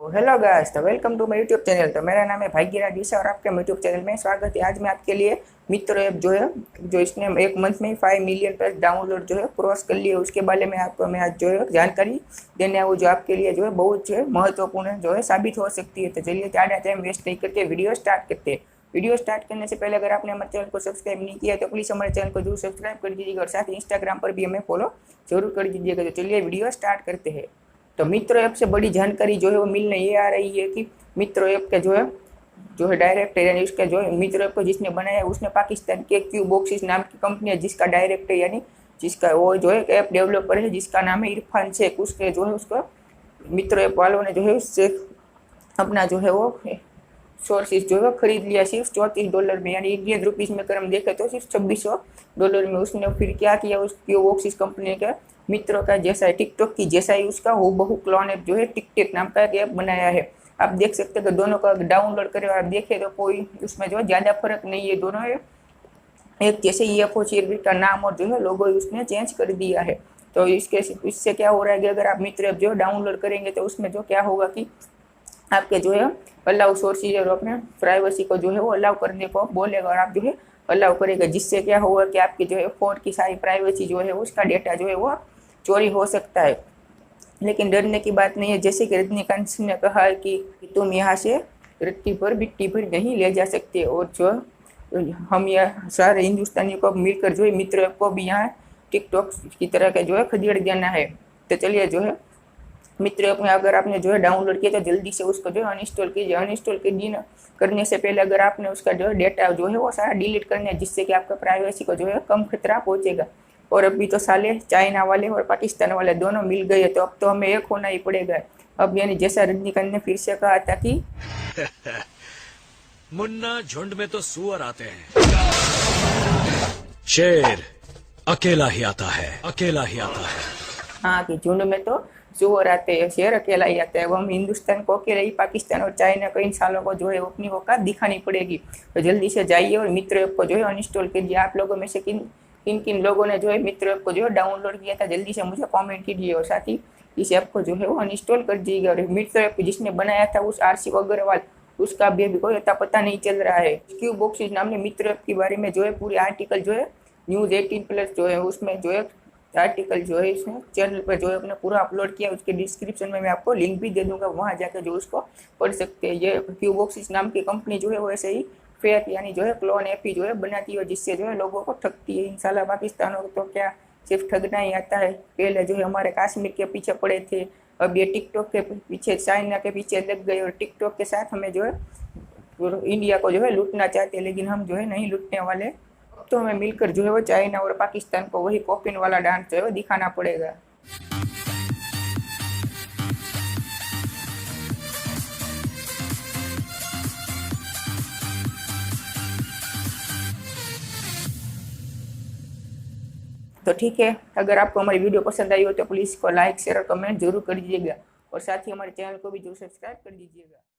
Hello guys, तो welcome to my YouTube channel. तो मेरा नाम है भाग्यराज जिसे और आपके यूट्यूब चैनल में स्वागत है। आज मैं आपके लिए मित्र ऐप जो है, जो इसने एक मंथ में 5 मिलियन प्लस डाउनलोड जो है क्रॉस कर लिए, उसके बारे में आपको मैं आज जो है जानकारी देने आऊँ, जो आपके लिए जो है बहुत जो है महत्वपूर्ण जो है साबित हो सकती है। तो चलिए ज़्यादा टाइम वेस्ट नहीं करते, वीडियो स्टार्ट करते हैं। वीडियो स्टार्ट करने से पहले अगर आपने हमारे चैनल को सब्सक्राइब नहीं किया तो प्लीज़ हमारे चैनल को जरूर सब्सक्राइब कर दीजिएगा और साथ ही इंस्टाग्राम पर भी हमें फॉलो जरूर कर दीजिएगा। तो चलिए वीडियो स्टार्ट करते हैं। तो मित्रों ऐप से बड़ी जानकारी जो है वो मिलने ये आ रही है कि मित्रों ऐप के जो है डायरेक्टर, यानी उसका जो है मित्रों ऐप को जिसने बनाया है उसने पाकिस्तान के क्यू बॉक्सिस नाम की कंपनी है, जिसका डायरेक्टर यानी जिसका वो जो है ऐप डेवलपर है, जिसका नाम है इरफान शेख। उसके जो है उसका मित्रों ऐप वालों ने जो है उससे अपना जो है वो सोर्सेज जो है खरीद लिया सिर्फ $34 में, यानी इंडियन रुपीज़ में अगर हम देखें तो सिर्फ $2600 में। उसने फिर क्या किया, उस क्यू बॉक्सिस कंपनी का मित्रों का जैसा है टिकटॉक की जैसा ही उसका हूबहू क्लोन ऐप जो है टिकटॉक नाम का एक ऐप बनाया है। आप देख सकते हैं कि दोनों का डाउनलोड करें और आप देखें तो कोई उसमें जो है ज़्यादा फर्क नहीं है, दोनों एक जैसे ये चेयर का नाम और जो है लोगो उसने चेंज कर दिया है। तो इससे क्या हो रहा है कि अगर आप मित्र ऐप जो डाउनलोड करेंगे तो उसमें जो क्या होगा कि आपके जो है अलाउ सोर्सेज और अपने प्राइवेसी को जो है वो अलाउ करने को बोलेगा और आप जो है अलाउ करेगा, जिससे क्या होगा कि आपकी जो है फोन की सारी प्राइवेसी जो है उसका डेटा जो है वो चोरी हो सकता है। लेकिन डरने की बात नहीं है, जैसे कि रजनीकांत सिंह ने कहा है कि तुम यहाँ से रत्ती पर बिट्टी पर नहीं ले जा सकते, और जो हम यह सारे हिंदुस्तानियों को मिलकर जो है मित्र को भी यहाँ टिकटॉक की तरह का जो है खदेड़ देना है। तो चलिए जो है मित्र ऐप में अगर आपने जो है डाउनलोड किया तो जल्दी से उसको जो है अनइंस्टॉल कीजिए। अनइंस्टॉल करने से पहले अगर आपने उसका जो है डेटा जो है वो सारा डिलीट करना है, जिससे कि आपका प्राइवेसी को जो है कम खतरा पहुंचेगा। और अभी तो साले चाइना वाले और पाकिस्तान वाले दोनों मिल गए, तो अब तो हमें एक होना ही पड़ेगा। अब यानी जैसा रजनीकांत ने फिर से कहा था कि मुन्ना झुंड में तो सुअर आते हैं, शेर अकेला ही आता है, अकेला ही आता है। हाँ, कि झुंड में तो सुअर आते हैं, शेर अकेला ही आता है। वो हम हिंदुस्तान को अकेले ही, पाकिस्तान और चाइना को इन सालों को जो है अपनी औकात दिखानी पड़ेगी। तो जल्दी से जाइए और मित्र ऐप को जो है अनइंस्टॉल कीजिए। आप लोगों में से किन किन किन लोगों ने जो है मित्र ऐप को जो है डाउनलोड किया था, जल्दी से मुझे कमेंट कीजिए और साथ ही इस ऐप को जो है वो अनइंस्टॉल कर दीजिएगा। और मित्र ऐप जिसने बनाया था उस RC अग्रवाल, उसका भी अभी कोई अता पता नहीं चल रहा है। क्यू बॉक्सिस नाम मित्र ऐप के बारे में जो है पूरी आर्टिकल जो है न्यूज़ 18+ जो है उसमें जो है आर्टिकल जो है इसमें चैनल पर जो है अपने पूरा अपलोड किया। उसके डिस्क्रिप्शन में मैं आपको लिंक भी दे दूंगा, वहाँ जाकर जो उसको पढ़ सकते हैं। ये क्यू बॉक्सिस नाम की कंपनी जो है वो ऐसे ही फेक यानी जो है क्लोन ऐप ही जो है बनाती है, जिससे जो है लोगों को ठगती है। इंशाल्लाह पाकिस्तानों को तो क्या सिर्फ ठगना ही आता है। पहले जो है हमारे कश्मीर के पीछे पड़े थे, अब ये टिकटॉक के पीछे, चाइना के पीछे लग गए और टिकटॉक के साथ हमें जो है इंडिया को जो है लूटना चाहते हैं, लेकिन हम जो है नहीं लूटने वाले। तो हमें मिलकर जो है वो चाइना और पाकिस्तान को वही कॉपिन वाला डांस जो है वो दिखाना पड़ेगा। तो ठीक है, अगर आपको हमारी वीडियो पसंद आई हो तो प्लीज़ को लाइक शेयर और कमेंट जरूर कर दीजिएगा और साथ ही हमारे चैनल को भी जरूर सब्सक्राइब कर दीजिएगा।